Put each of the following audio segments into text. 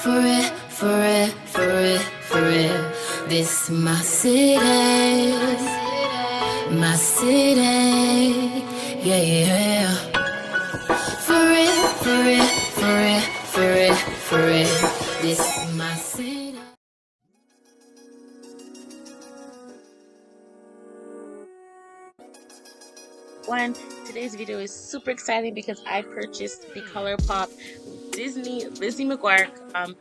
For real, for real, for real, for real. This my city, my city. Yeah, yeah. For real, for real, for real, for real, for real. This my city. Today's video is super exciting because I purchased the ColourPop Disney Lizzie McGuire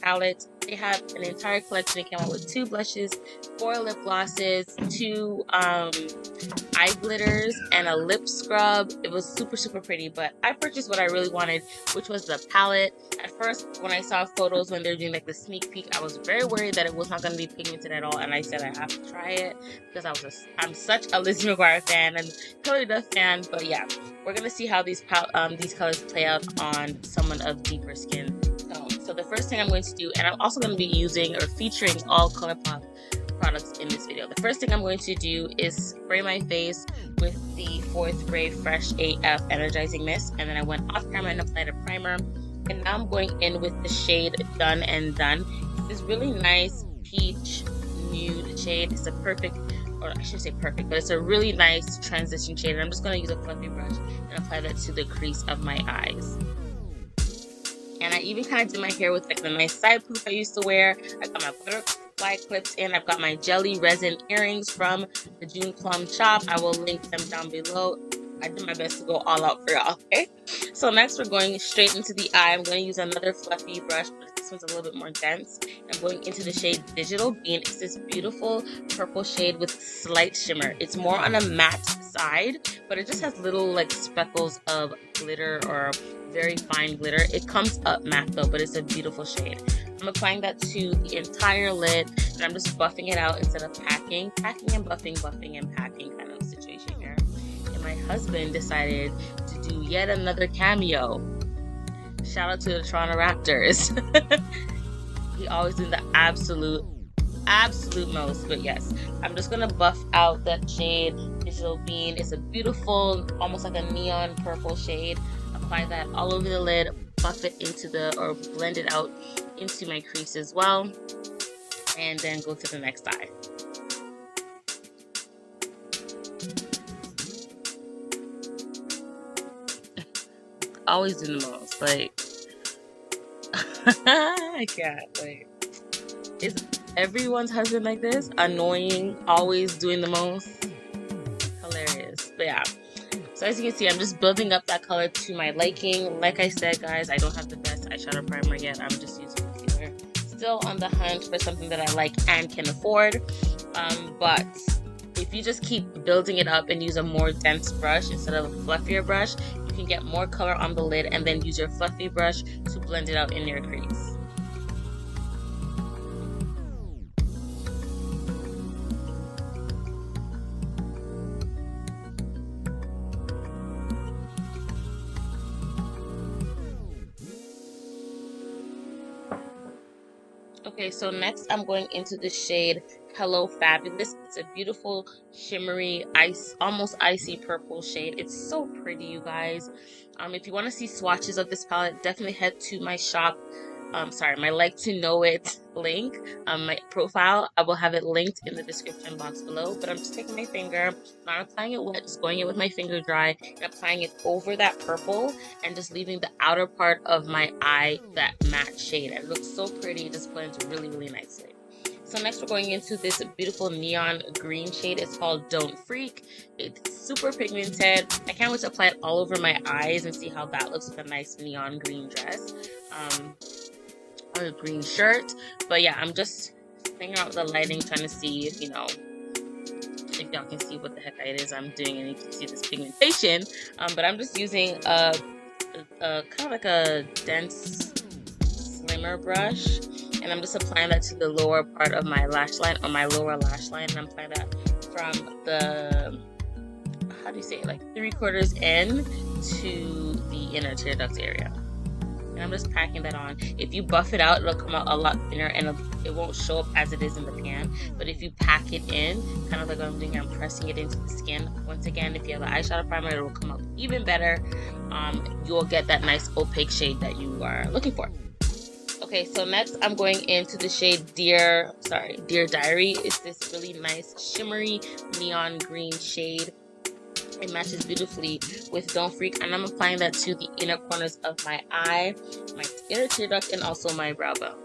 palette. They have an entire collection. It came out with 2 blushes, 4 lip glosses, 2 eye glitters, and a lip scrub. It was super pretty, but I purchased what I really wanted, which was the palette. At first, when I saw photos when they were doing like the sneak peek, I was very worried that it was not going to be pigmented at all, and I said I have to try it because I'm such a Lizzie McGuire fan and Hilary Duff fan. But yeah, we're gonna see how these colors play out on someone of deeper skin tone. So the first thing I'm going to do, and I'm also going to be using or featuring all ColourPop products in this video. The first thing I'm going to do is spray my face with the 4th Grey Fresh AF Energizing Mist, and then I went off camera and applied a primer. And now I'm going in with the shade Done and Done. It's this really nice peach nude shade. It's a perfect, or I should say perfect, but it's a really nice transition shade. And I'm just going to use a fluffy brush and apply that to the crease of my eyes. And I even kind of did my hair with like the nice side poof I used to wear. I got my butterfly clips in. I've got my jelly resin earrings from the June Plum shop. I will link them down below. I did my best to go all out for y'all, okay? So next we're going straight into the eye. I'm going to use another fluffy brush, but this one's a little bit more dense. I'm going into the shade Digital Bean. It's this beautiful purple shade with slight shimmer. It's more on a matte side, but it just has little like speckles of glitter or very fine glitter. It comes up matte though, but it's a beautiful shade. I'm applying that to the entire lid, and I'm just buffing it out instead of packing and buffing and packing kind of situation here. And my husband decided to do yet another cameo. Shout out to the Toronto Raptors. He always doing the absolute most. But yes, I'm just gonna buff out that shade Digital Bean. It's a beautiful, almost like a neon purple shade. Apply that all over the lid, buff it into or blend it out into my crease as well, and then go to the next eye. Always do the most, like I can't, like, is everyone's husband like this? Annoying, always doing the most? Hilarious. But yeah, so as you can see, I'm just building up that color to my liking. Like I said, guys, I don't have the best eyeshadow primer yet. I'm just using concealer. Still on the hunt for something that I like and can afford. But if you just keep building it up and use a more dense brush instead of a fluffier brush, you can get more color on the lid and then use your fluffy brush to blend it out in your crease. Okay, so next I'm going into the shade Hello Fabulous. It's a beautiful, shimmery, almost icy purple shade. It's so pretty, you guys. If you want to see swatches of this palette, definitely head to my shop. My Like to Know It link, my profile. I will have it linked in the description box below. But I'm just taking my finger, not applying it wet, just going in with my finger dry and applying it over that purple and just leaving the outer part of my eye that matte shade. It looks so pretty. It just blends really nicely. So next we're going into this beautiful neon green shade. It's called Don't Freak. It's super pigmented. I can't wait to apply it all over my eyes and see how that looks with a nice neon green dress. A green shirt. But yeah, I'm just figuring out the lighting, trying to see if y'all can see what the heck it is I'm doing, and you can see this pigmentation. But I'm just using a kind of like a dense, slimmer brush, and I'm just applying that to the lower part of my lash line, or my lower lash line, and I'm applying that from the, how do you say it, like 3/4 in to the inner tear duct area. And I'm just packing that on. If you buff it out, it'll come out a lot thinner and it won't show up as it is in the pan. But if you pack it in, kind of like what I'm doing, I'm pressing it into the skin. Once again, if you have an eyeshadow primer, it will come out even better. You'll get that nice opaque shade that you are looking for. Okay, so next I'm going into the shade Dear Diary. It's this really nice shimmery neon green shade. It matches beautifully with Don't Freak, and I'm applying that to the inner corners of my eye, my inner tear duct, and also my brow bone.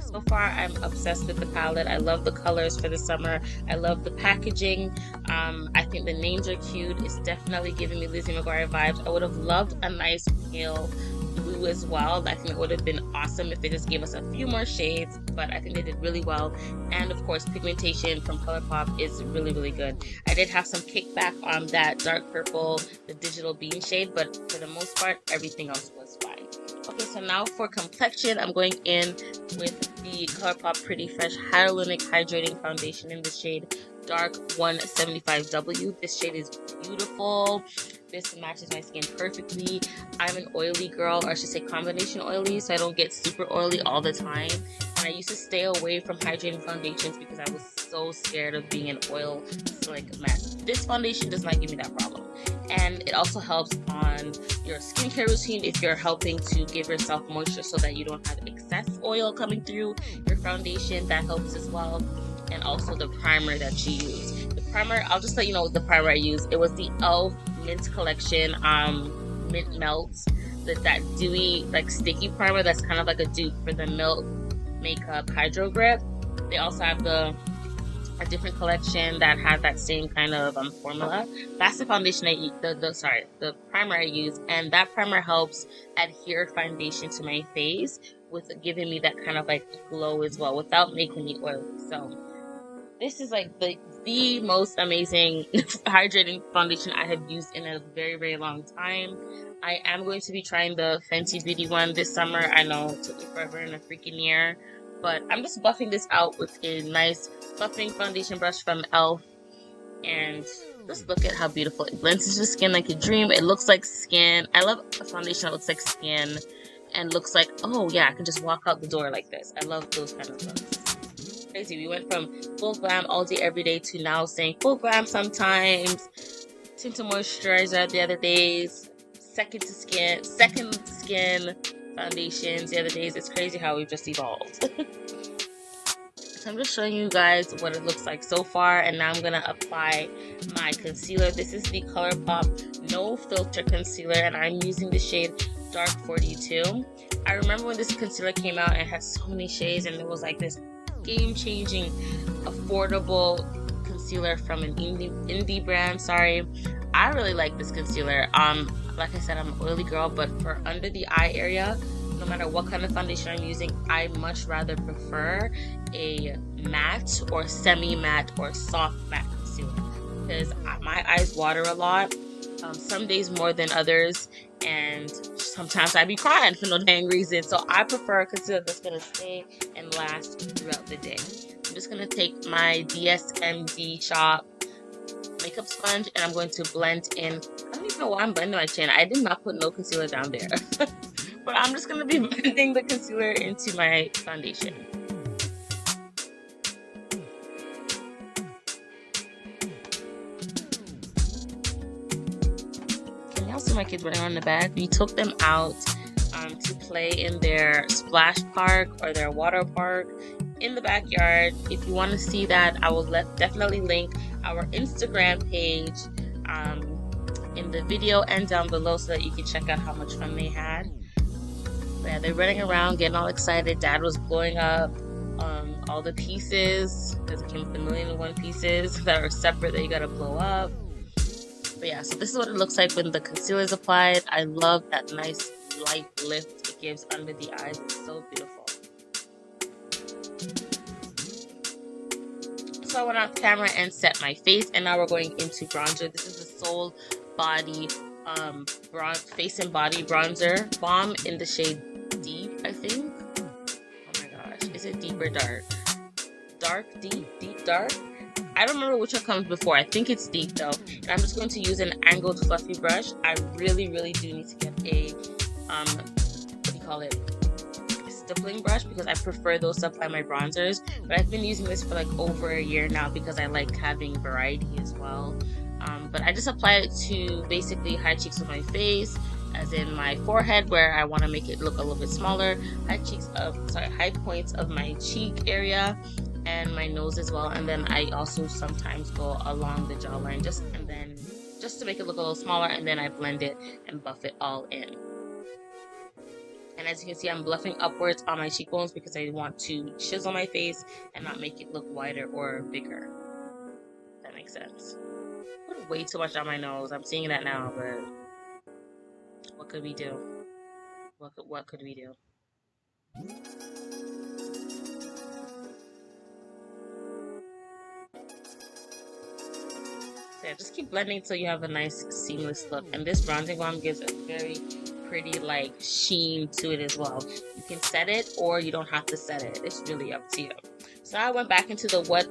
So far, I'm obsessed with the palette. I love the colors for the summer. I love the packaging. I think the names are cute. It's definitely giving me Lizzie McGuire vibes. I would have loved a nice pale blue as well. I think it would have been awesome if they just gave us a few more shades, but I think they did really well. And of course, pigmentation from ColourPop is really, really good. I did have some kickback on that dark purple, the Digital Bean shade, but for the most part, everything else was fine. Okay, so now for complexion, I'm going in with the ColourPop Pretty Fresh Hyaluronic Hydrating Foundation in the shade Dark 175W. This shade is beautiful. This matches my skin perfectly. I'm an oily girl, or I should say combination oily, so I don't get super oily all the time. And I used to stay away from hydrating foundations because I was so scared of being an oil slick mess. This foundation does not give me that problem. And it also helps on your skincare routine if you're helping to give yourself moisture so that you don't have excess oil coming through your foundation. That helps as well. And also the primer that you use. The primer, I'll just let you know the primer I used. It was the e.l.f. Mint Collection Mint Melt. That dewy, like sticky primer that's kind of like a dupe for the Milk Makeup Hydro Grip. They also have a different collection that has that same kind of formula. That's the foundation the primer I use, and that primer helps adhere foundation to my face with giving me that kind of like glow as well without making me oily. So this is like the most amazing hydrating foundation I have used in a very, very long time. I am going to be trying the Fenty Beauty one this summer. I know it took me forever and a freaking year, but I'm just buffing this out with a nice buffing foundation brush from e.l.f. And just look at how beautiful it blends into the skin like a dream. It looks like skin. I love a foundation that looks like skin and looks like, oh yeah, I can just walk out the door like this. I love those kind of looks. Crazy. We went from full glam all day every day to now saying full glam sometimes, tinted moisturizer the other days, second skin foundations the other days. It's crazy how we've just evolved. So I'm just showing you guys what it looks like so far, and now I'm gonna apply my concealer. This is the ColourPop No Filter Concealer, and I'm using the shade Dark 42. I remember when this concealer came out, it had so many shades, and it was like this game-changing, affordable concealer from an indie brand. Sorry, I really like this concealer. Like I said, I'm an oily girl, but for under the eye area, no matter what kind of foundation I'm using, I much rather prefer a matte or semi-matte or soft matte concealer because my eyes water a lot. Some days more than others, and sometimes I be crying for no dang reason. So I prefer a concealer that's gonna stay and last throughout the day. I'm just gonna take my DSMD Shop makeup sponge and I'm going to blend in. I don't even know why I'm blending my chin. I did not put no concealer down there. But I'm just gonna be blending the concealer into my foundation. Also, my kids running around the back. We took them out to play in their splash park or their water park in the backyard. If you want to see that, I will definitely link our Instagram page in the video and down below so that you can check out how much fun they had. But yeah, they're running around, getting all excited. Dad was blowing up all the pieces because it came with 1,000,001 pieces that are separate that you gotta blow up. But yeah, so this is what it looks like when the concealer is applied. I love that nice light lift it gives under the eyes. It's so beautiful. So I went off camera and set my face, and now we're going into bronzer. This is the Soul Body face and body bronzer balm in the shade Deep, I think. Oh my gosh, is it deep or dark? Dark, deep, deep, dark. I don't remember which one comes before. I think it's deep though. And I'm just going to use an angled fluffy brush. I really do need to get a what do you call it? Stippling brush, because I prefer those to apply my bronzers. But I've been using this for like over a year now because I like having variety as well. But I just apply it to basically high cheeks of my face, as in my forehead where I want to make it look a little bit smaller, high points of my cheek area, and my nose as well. And then I also sometimes go along the jawline just to make it look a little smaller, and then I blend it and buff it all in. And as you can see, I'm bluffing upwards on my cheekbones because I want to chisel my face and not make it look wider or bigger. If that makes sense. I put way too much on my nose. I'm seeing that now, but what could we do? What could we do? So yeah, just keep blending until you have a nice seamless look. And this bronzing balm gives a very pretty like sheen to it as well. You can set it or you don't have to set it. It's really up to you. So I went back into the What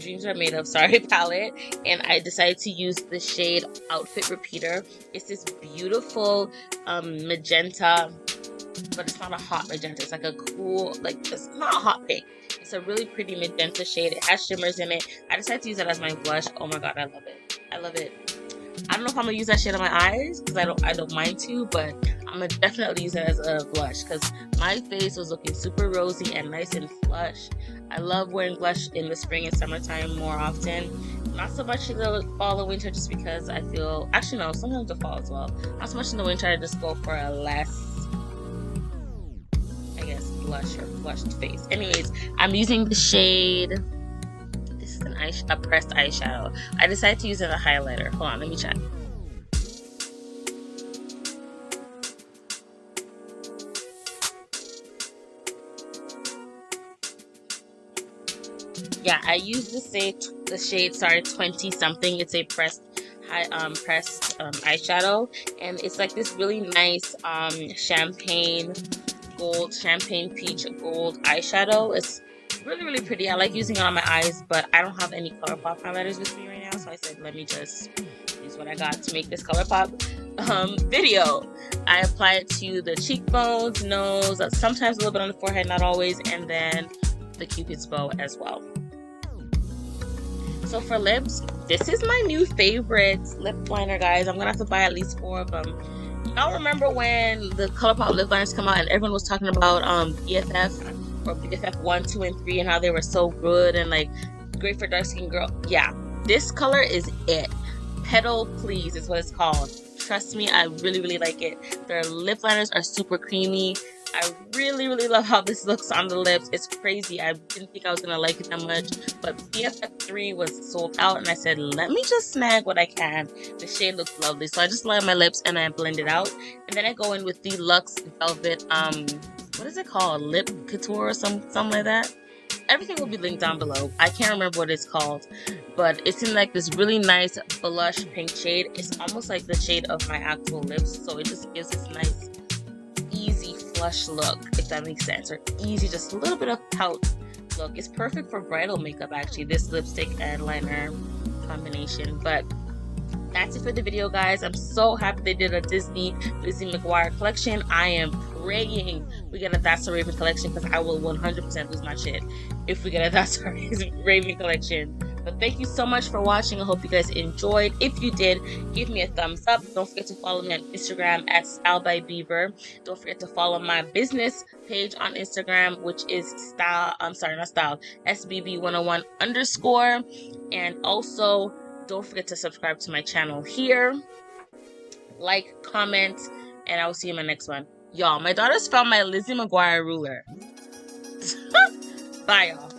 Dreams Are Made Of palette, and I decided to use the shade Outfit Repeater. It's this beautiful magenta, but it's not a hot magenta. It's like a cool, like, it's not a hot pink. It's a really pretty magenta shade. It has shimmers in it. I decided to use it as my blush. Oh my god, I love it. I love it. I don't know if I'm gonna use that shade on my eyes because I don't mind to, but I'm gonna definitely use it as a blush because my face was looking super rosy and nice and flush. I love wearing blush in the spring and summertime more often. Not so much in the fall or winter, just because I feel, actually no, sometimes the fall as well. Not so much in the winter. I just go for a less, I guess, blush or flushed face. Anyways, I'm using the shade. This is a pressed eyeshadow. I decided to use it as a highlighter. Hold on, let me check. Yeah, I used the shade 20 something. It's a pressed eyeshadow, and it's like this really nice champagne peach gold eyeshadow. It's really pretty. I like using it on my eyes, but I don't have any ColourPop highlighters with me right now, so I said let me just use what I got to make this ColourPop video. I apply it to the cheekbones, nose, sometimes a little bit on the forehead, not always, and then the Cupid's bow as well. So for lips, this is my new favorite lip liner, guys. I'm gonna have to buy at least 4 of them. Y'all remember when the ColourPop lip liners come out and everyone was talking about BFF or BFF 1, 2, and 3 and how they were so good and like great for dark skin girl? Yeah, this color is it. Petal Please is what it's called. Trust me, I really like it. Their lip liners are super creamy. I really love how this looks on the lips. It's crazy. I didn't think I was gonna like it that much, but BFF 3 was sold out, and I said, let me just snag what I can. The shade looks lovely, so I just lay on my lips and I blend it out, and then I go in with the Luxe Velvet. What is it called? Lip Couture or something like that. Everything will be linked down below. I can't remember what it's called, but it's in like this really nice blush pink shade. It's almost like the shade of my actual lips, so it just gives this nice easy flush look, if that makes sense, or easy, just a little bit of pout look. It's perfect for bridal makeup, actually, this lipstick and liner combination. But that's it for the video, guys. I'm so happy they did a Disney Lizzie McGuire collection. I am praying we get a That's So Raven collection, because I will 100% lose my shit if we get a That's So Raven collection. But thank you so much for watching. I hope you guys enjoyed. If you did, give me a thumbs up. Don't forget to follow me on Instagram at Style by Beaver. Don't forget to follow my business page on Instagram, which is SBB101_. And also, don't forget to subscribe to my channel here. Like, comment, and I will see you in my next one. Y'all, my daughters found my Lizzie McGuire ruler. Bye, y'all.